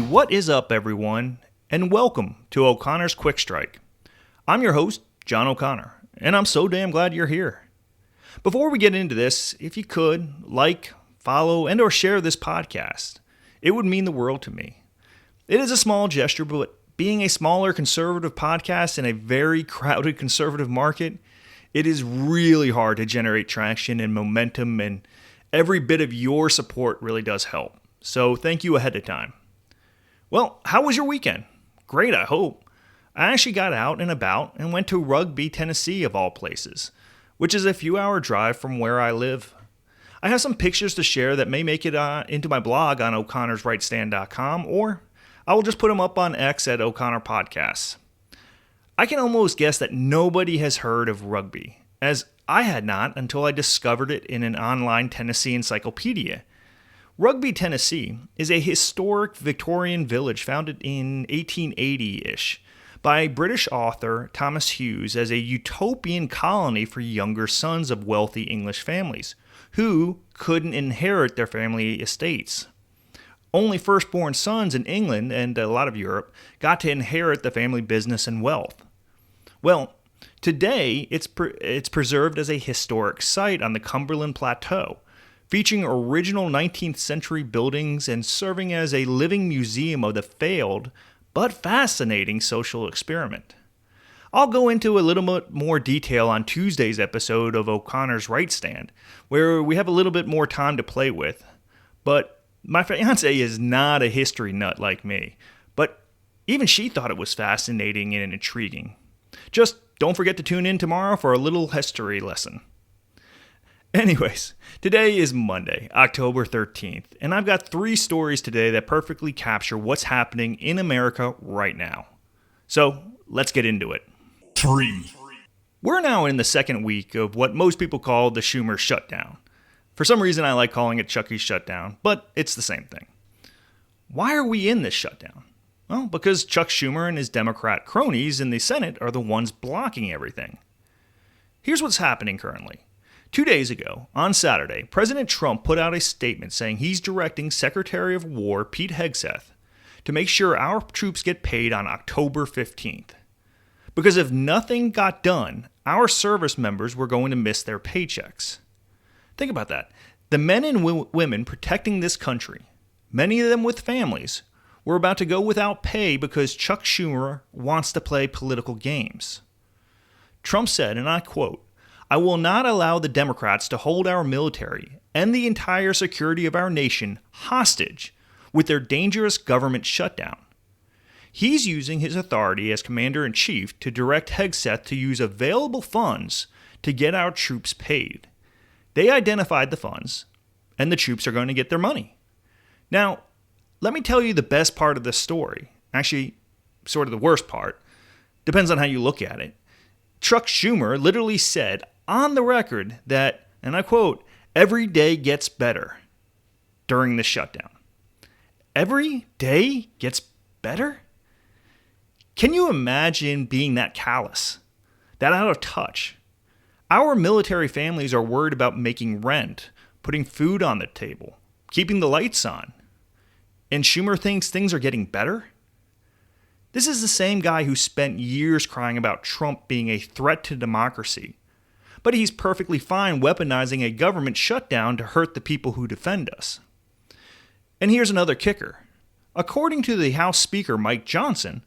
What is up, everyone, and welcome to O'Connor's Quick Strike. I'm your host, John O'Connor, and I'm so damn glad you're here. Before we get into this, if you could, like, follow, and or share this podcast, it would mean the world to me. It is a small gesture, but being a smaller conservative podcast in a very crowded conservative market, it is really hard to generate traction and momentum, and every bit of your support really does help. So thank you ahead of time. Well, how was your weekend? Great, I hope. I actually got out and about and went to Rugby, Tennessee, of all places, which is a few-hour drive from where I live. I have some pictures to share that may make it into my blog on o'connorsrightstand.com, or I will just put them up on X at O'Connor Podcasts. I can almost guess that nobody has heard of Rugby, as I had not until I discovered it in an online Tennessee encyclopedia. Rugby, Tennessee is a historic Victorian village founded in 1880-ish by British author Thomas Hughes as a utopian colony for younger sons of wealthy English families who couldn't inherit their family estates. Only firstborn sons in England and a lot of Europe got to inherit the family business and wealth. Well, today it's preserved as a historic site on the Cumberland Plateau, featuring original 19th century buildings and serving as a living museum of the failed but fascinating social experiment. I'll go into a little bit more detail on Tuesday's episode of O'Connor's Right Stand, where we have a little bit more time to play with. But my fiancée is not a history nut like me, but even she thought it was fascinating and intriguing. Just don't forget to tune in tomorrow for a little history lesson. Anyways, today is Monday, October 13th, and I've got 3 stories today that perfectly capture what's happening in America right now. So, let's get into it. 3. We're now in the second week of what most people call the Schumer shutdown. For some reason, I like calling it Chucky's shutdown, but it's the same thing. Why are we in this shutdown? Well, because Chuck Schumer and his Democrat cronies in the Senate are the ones blocking everything. Here's what's happening currently. 2 days ago, on Saturday, President Trump put out a statement saying he's directing Secretary of War Pete Hegseth to make sure our troops get paid on October 15th. Because if nothing got done, our service members were going to miss their paychecks. Think about that. The men and women protecting this country, many of them with families, were about to go without pay because Chuck Schumer wants to play political games. Trump said, and I quote, "I will not allow the Democrats to hold our military and the entire security of our nation hostage with their dangerous government shutdown." He's using his authority as commander-in-chief to direct Hegseth to use available funds to get our troops paid. They identified the funds, and the troops are going to get their money. Now, let me tell you the best part of this story. Actually, sort of the worst part. Depends on how you look at it. Chuck Schumer literally said on the record that, and I quote, "every day gets better" during the shutdown. Every day gets better? Can you imagine being that callous, that out of touch? Our military families are worried about making rent, putting food on the table, keeping the lights on. And Schumer thinks things are getting better? This is the same guy who spent years crying about Trump being a threat to democracy. But he's perfectly fine weaponizing a government shutdown to hurt the people who defend us. And here's another kicker. According to the House Speaker Mike Johnson,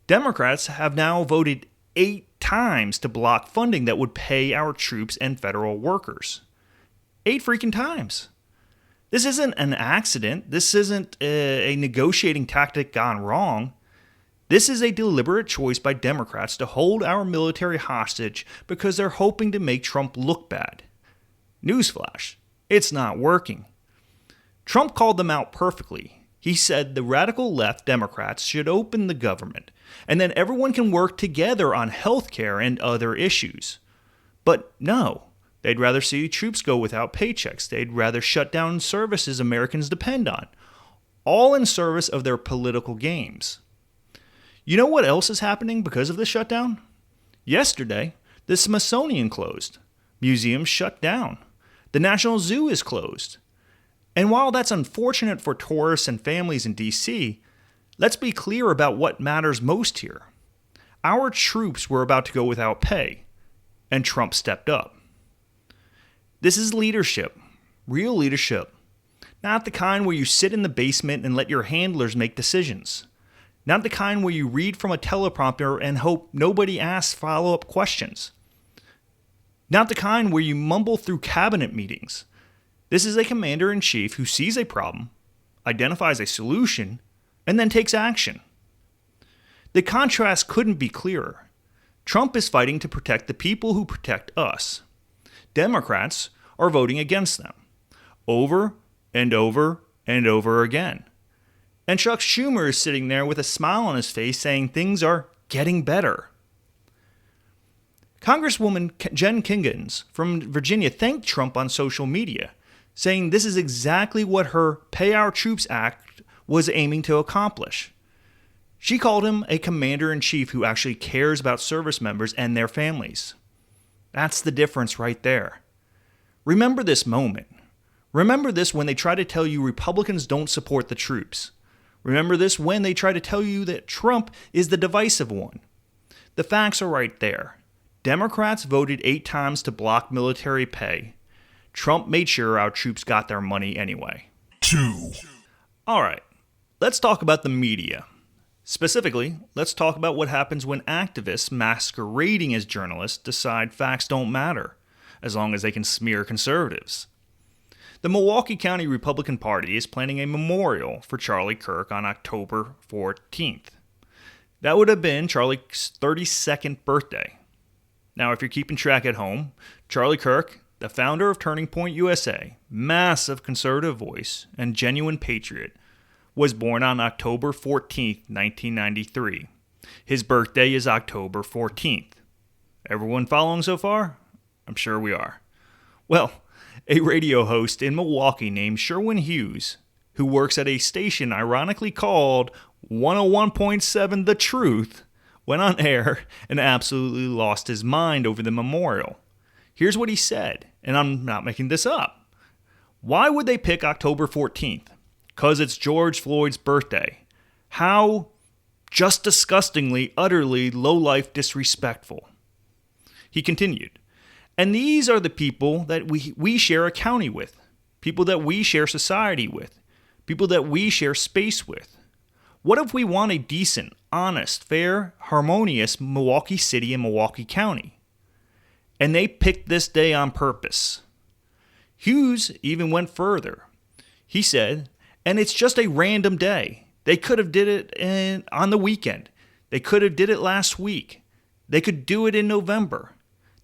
Democrats have now voted 8 times to block funding that would pay our troops and federal workers. 8 freaking times. This isn't an accident. This isn't a negotiating tactic gone wrong. This is a deliberate choice by Democrats to hold our military hostage because they're hoping to make Trump look bad. Newsflash, it's not working. Trump called them out perfectly. He said the radical left Democrats should open the government, and then everyone can work together on health care and other issues. But no, they'd rather see troops go without paychecks. They'd rather shut down services Americans depend on, all in service of their political games. You know what else is happening because of the shutdown? Yesterday, the Smithsonian closed. Museums shut down. The National Zoo is closed. And while that's unfortunate for tourists and families in D.C., Let's be clear about what matters most here. Our troops were about to go without pay, and Trump stepped up. This is leadership, real leadership, not the kind where you sit in the basement and let your handlers make decisions, not the kind where you read from a teleprompter and hope nobody asks follow-up questions, not the kind where you mumble through cabinet meetings. This is a commander-in-chief who sees a problem, identifies a solution, and then takes action. The contrast couldn't be clearer. Trump is fighting to protect the people who protect us. Democrats are voting against them, over and over and over again. And Chuck Schumer is sitting there with a smile on his face saying things are getting better. Congresswoman Jen Kiggans from Virginia thanked Trump on social media, saying this is exactly what her Pay Our Troops Act was aiming to accomplish. She called him a commander-in-chief who actually cares about service members and their families. That's the difference right there. Remember this moment. Remember this when they try to tell you Republicans don't support the troops. Remember this when they try to tell you that Trump is the divisive one. The facts are right there. Democrats voted 8 times to block military pay. Trump made sure our troops got their money anyway. 2. All right, let's talk about the media. Specifically, let's talk about what happens when activists masquerading as journalists decide facts don't matter, as long as they can smear conservatives. The Milwaukee County Republican Party is planning a memorial for Charlie Kirk on October 14th. That would have been Charlie's 32nd birthday. Now, if you're keeping track at home, Charlie Kirk, the founder of Turning Point USA, massive conservative voice and genuine patriot, was born on October 14th, 1993. His birthday is October 14th. Everyone following so far? I'm sure we are. Well, a radio host in Milwaukee named Sherwin Hughes, who works at a station ironically called 101.7 The Truth, went on air and absolutely lost his mind over the memorial. Here's what he said, and I'm not making this up. Why would they pick October 14th? 'Cause it's George Floyd's birthday. How just disgustingly, utterly low-life disrespectful. He continued, and these are the people that we share a county with, people that we share society with, people that we share space with. What if we want a decent, honest, fair, harmonious Milwaukee City and Milwaukee County? And they picked this day on purpose. Hughes even went further. He said, and it's just a random day. They could have did it on the weekend. They could have did it last week. They could do it in November.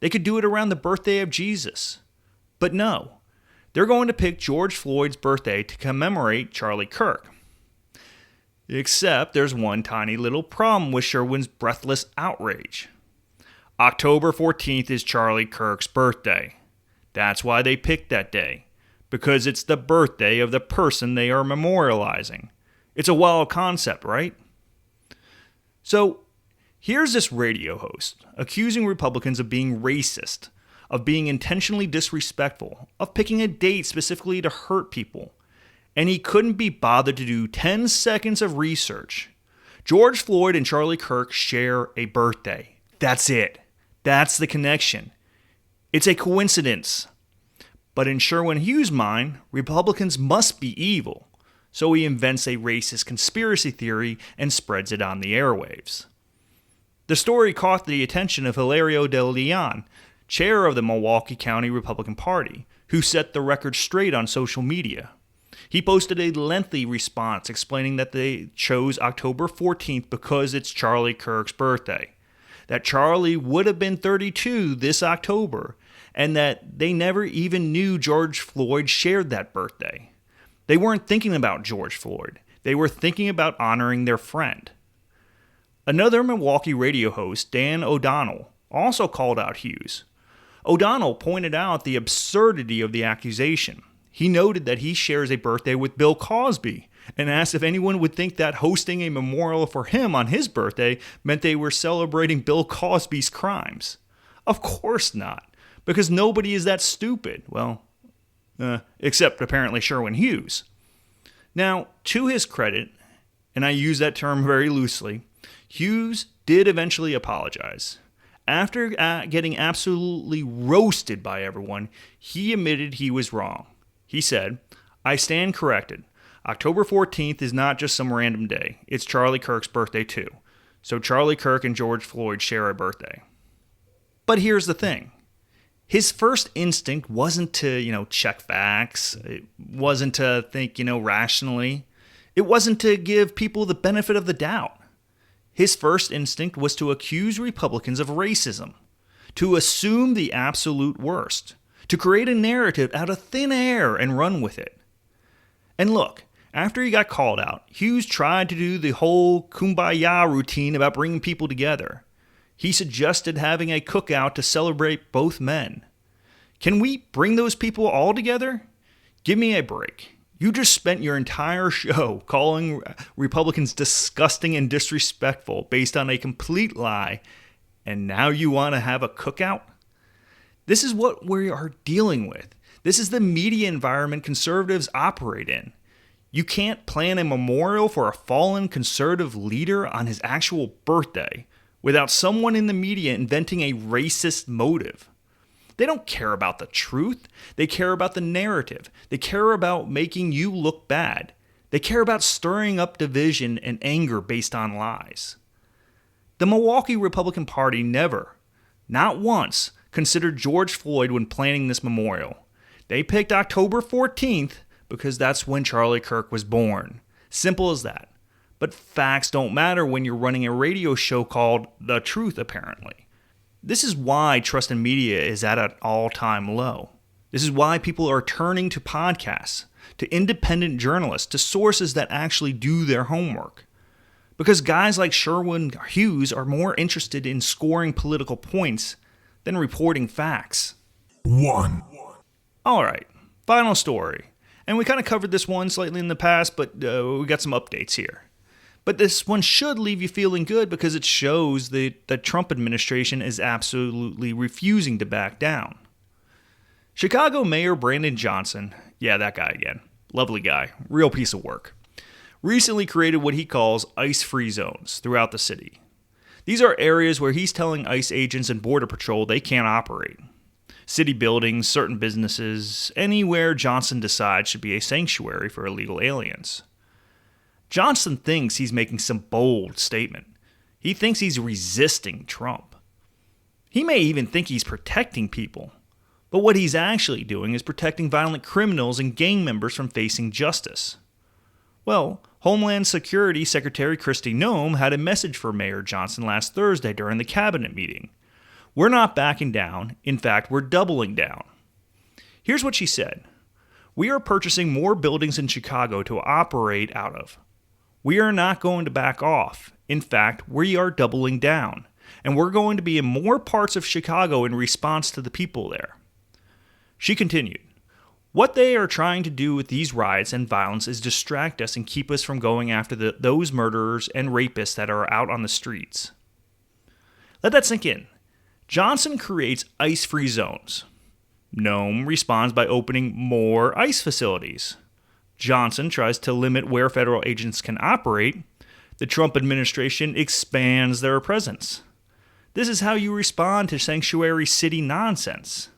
They could do it around the birthday of Jesus. But no, they're going to pick George Floyd's birthday to commemorate Charlie Kirk. Except there's one tiny little problem with Sherwin's breathless outrage. October 14th is Charlie Kirk's birthday. That's why they picked that day. Because it's the birthday of the person they are memorializing. It's a wild concept, right? So, here's this radio host accusing Republicans of being racist, of being intentionally disrespectful, of picking a date specifically to hurt people. And he couldn't be bothered to do 10 seconds of research. George Floyd and Charlie Kirk share a birthday. That's it. That's the connection. It's a coincidence. But in Sherwin Hughes' mind, Republicans must be evil, so he invents a racist conspiracy theory and spreads it on the airwaves. The story caught the attention of Hilario De Leon, chair of the Milwaukee County Republican Party, who set the record straight on social media. He posted a lengthy response explaining that they chose October 14th because it's Charlie Kirk's birthday, that Charlie would have been 32 this October, and that they never even knew George Floyd shared that birthday. They weren't thinking about George Floyd. They were thinking about honoring their friend. Another Milwaukee radio host, Dan O'Donnell, also called out Hughes. O'Donnell pointed out the absurdity of the accusation. He noted that he shares a birthday with Bill Cosby and asked if anyone would think that hosting a memorial for him on his birthday meant they were celebrating Bill Cosby's crimes. Of course not. Because nobody is that stupid. Well, except apparently Sherwin Hughes. Now, to his credit, and I use that term very loosely, Hughes did eventually apologize. After getting absolutely roasted by everyone, he admitted he was wrong. He said, "I stand corrected. October 14th is not just some random day. It's Charlie Kirk's birthday too. So Charlie Kirk and George Floyd share a birthday." But here's the thing. His first instinct wasn't to, check facts. It wasn't to think, rationally. It wasn't to give people the benefit of the doubt. His first instinct was to accuse Republicans of racism, to assume the absolute worst, to create a narrative out of thin air and run with it. And look, after he got called out, Hughes tried to do the whole kumbaya routine about bringing people together. He suggested having a cookout to celebrate both men. Can we bring those people all together? Give me a break. You just spent your entire show calling Republicans disgusting and disrespectful based on a complete lie, and now you want to have a cookout? This is what we are dealing with. This is the media environment conservatives operate in. You can't plan a memorial for a fallen conservative leader on his actual birthday without someone in the media inventing a racist motive. They don't care about the truth. They care about the narrative. They care about making you look bad. They care about stirring up division and anger based on lies. The Milwaukee Republican Party never, not once, considered George Floyd when planning this memorial. They picked October 14th because that's when Charlie Kirk was born. Simple as that. But facts don't matter when you're running a radio show called The Truth, apparently. This is why trust in media is at an all-time low. This is why people are turning to podcasts, to independent journalists, to sources that actually do their homework. Because guys like Sherwin Hughes are more interested in scoring political points than reporting facts. All right, final story. And we kind of covered this one slightly in the past, but we got some updates here. But this one should leave you feeling good because it shows that the Trump administration is absolutely refusing to back down. Chicago Mayor Brandon Johnson, yeah, that guy again, lovely guy, real piece of work, recently created what he calls ice-free zones throughout the city. These are areas where he's telling ICE agents and Border Patrol they can't operate. City buildings, certain businesses, anywhere Johnson decides should be a sanctuary for illegal aliens. Johnson thinks he's making some bold statement. He thinks he's resisting Trump. He may even think he's protecting people. But what he's actually doing is protecting violent criminals and gang members from facing justice. Well, Homeland Security Secretary Kristi Noem had a message for Mayor Johnson last Thursday during the cabinet meeting. We're not backing down. In fact, we're doubling down. Here's what she said. We are purchasing more buildings in Chicago to operate out of. We are not going to back off. In fact, we are doubling down, and we're going to be in more parts of Chicago in response to the people there. She continued, what they are trying to do with these riots and violence is distract us and keep us from going after those murderers and rapists that are out on the streets. Let that sink in. Johnson creates ice-free zones. Noem responds by opening more ICE facilities. Johnson tries to limit where federal agents can operate. The Trump administration expands their presence. This is how you respond to sanctuary city nonsense.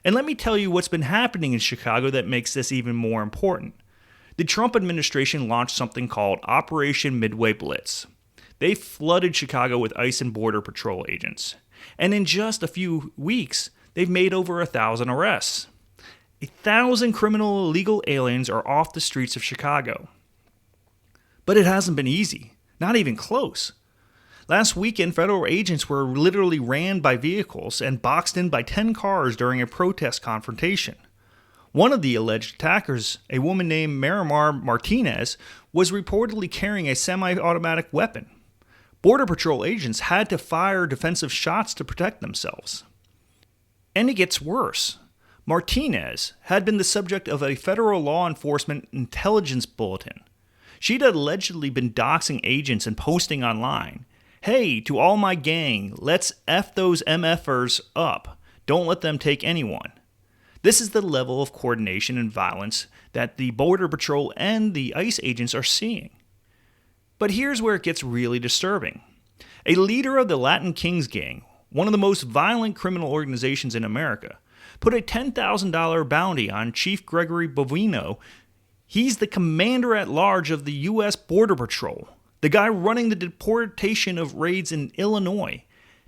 And let me tell you what's been happening in Chicago that makes this even more important. The Trump administration launched something called Operation Midway Blitz. They flooded Chicago with ICE and Border Patrol agents. And in just a few weeks, they've made over 1,000 arrests. 1,000 criminal illegal aliens are off the streets of Chicago. But it hasn't been easy, not even close. Last weekend, federal agents were literally ran by vehicles and boxed in by 10 cars during a protest confrontation. One of the alleged attackers, a woman named Miramar Martinez, was reportedly carrying a semi-automatic weapon. Border Patrol agents had to fire defensive shots to protect themselves. And it gets worse. Martinez had been the subject of a federal law enforcement intelligence bulletin. She'd allegedly been doxing agents and posting online, "Hey, to all my gang, let's F those MFers up. Don't let them take anyone." This is the level of coordination and violence that the Border Patrol and the ICE agents are seeing. But here's where it gets really disturbing. A leader of the Latin Kings Gang, one of the most violent criminal organizations in America, put a $10,000 bounty on Chief Gregory Bovino. He's the commander-at-large of the U.S. Border Patrol, the guy running the deportation of raids in Illinois.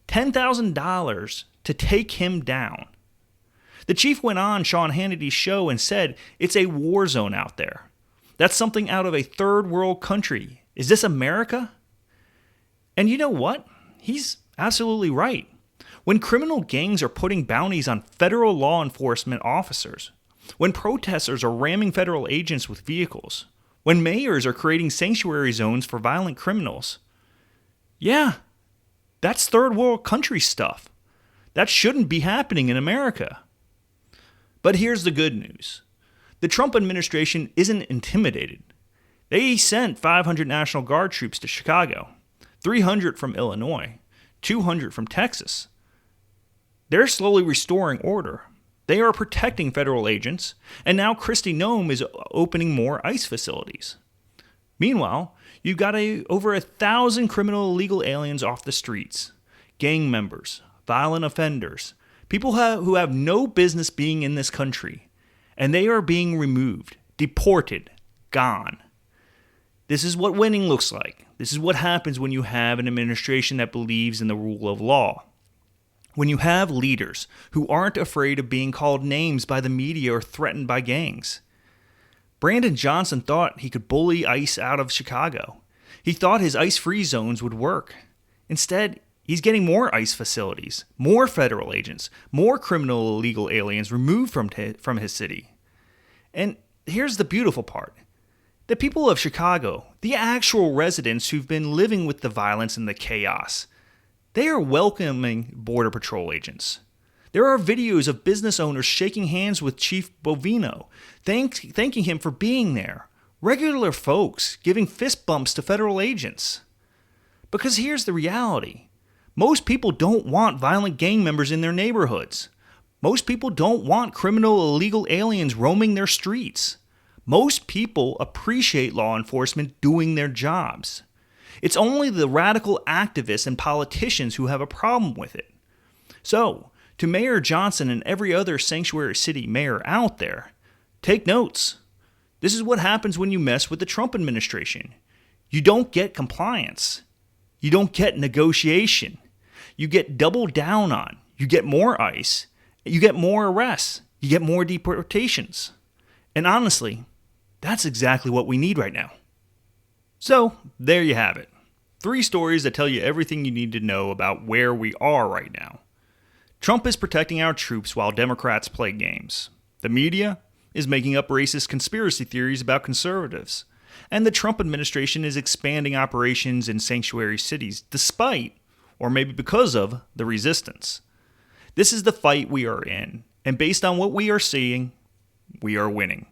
$10,000 to take him down. The chief went on Sean Hannity's show and said it's a war zone out there. That's something out of a third world country. Is this America? And you know what? He's absolutely right. When criminal gangs are putting bounties on federal law enforcement officers, when protesters are ramming federal agents with vehicles, when mayors are creating sanctuary zones for violent criminals, yeah, that's third world country stuff. That shouldn't be happening in America. But here's the good news. The Trump administration isn't intimidated. They sent 500 National Guard troops to Chicago, 300 from Illinois, 200 from Texas. They're slowly restoring order. They are protecting federal agents, and now Kristi Noem is opening more ICE facilities. Meanwhile, you've got over 1,000 criminal illegal aliens off the streets, gang members, violent offenders, people who have no business being in this country, and they are being removed, deported, gone. This is what winning looks like. This is what happens when you have an administration that believes in the rule of law. When you have leaders who aren't afraid of being called names by the media or threatened by gangs. Brandon Johnson thought he could bully ICE out of Chicago. He thought his ICE-free zones would work. Instead, he's getting more ICE facilities, more federal agents, more criminal illegal aliens removed from his city. And here's the beautiful part. The people of Chicago, the actual residents who've been living with the violence and the chaos, they are welcoming Border Patrol agents. There are videos of business owners shaking hands with Chief Bovino, thanking him for being there. Regular folks giving fist bumps to federal agents. Because here's the reality. Most people don't want violent gang members in their neighborhoods. Most people don't want criminal illegal aliens roaming their streets. Most people appreciate law enforcement doing their jobs. It's only the radical activists and politicians who have a problem with it. So, to Mayor Johnson and every other sanctuary city mayor out there, take notes. This is what happens when you mess with the Trump administration. You don't get compliance. You don't get negotiation. You get doubled down on. You get more ICE. You get more arrests. You get more deportations. And honestly, that's exactly what we need right now. So, there you have it. 3 stories that tell you everything you need to know about where we are right now. Trump is protecting our troops while Democrats play games. The media is making up racist conspiracy theories about conservatives. And the Trump administration is expanding operations in sanctuary cities despite, or maybe because of, the resistance. This is the fight we are in, and based on what we are seeing, we are winning.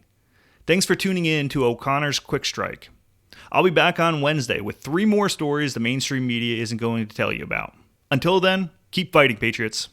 Thanks for tuning in to O'Connor's Quick Strike. I'll be back on Wednesday with 3 more stories the mainstream media isn't going to tell you about. Until then, keep fighting, Patriots.